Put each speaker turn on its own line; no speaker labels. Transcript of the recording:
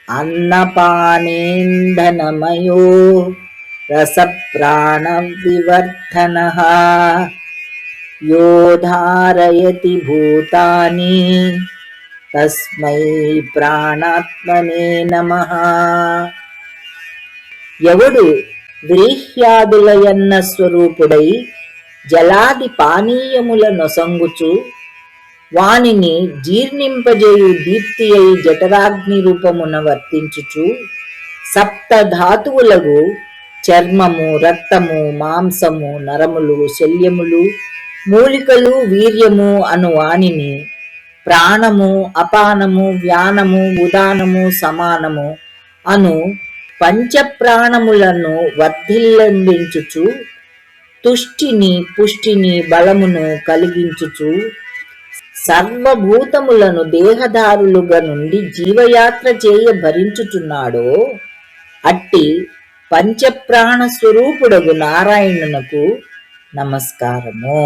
అన్నపానేంధనమయో రసప్రాణవివర్ధనః యో ధారయతి భూతాని తస్మై ప్రాణాత్మనే నమః. ఎవడు వ్రీహ్యాదులయన్న స్వరూపుడై జలాది పానీయముల నొసంగుచు వానిని జీర్ణింపజేయు దీప్తి అయి జఠరాగ్ని రూపమున వర్తించుచు సప్తధాతువులకు చర్మము, రక్తము, మాంసము, నరములు, శల్యములు, మూలికలు, వీర్యము అను వానిని ప్రాణము, అపానము, వ్యానము, ఉదానము, సమానము అను పంచప్రాణములను వర్ధిల్లందించుచు తుష్టిని, పుష్టిని, బలమును కలిగించుచు సర్వభూతములను దేహదారులుగా నుండి జీవయాత్ర చేయ భరించుచున్నాడో అట్టి పంచప్రాణ స్వరూపుడగు నారాయణునకు నమస్కారము.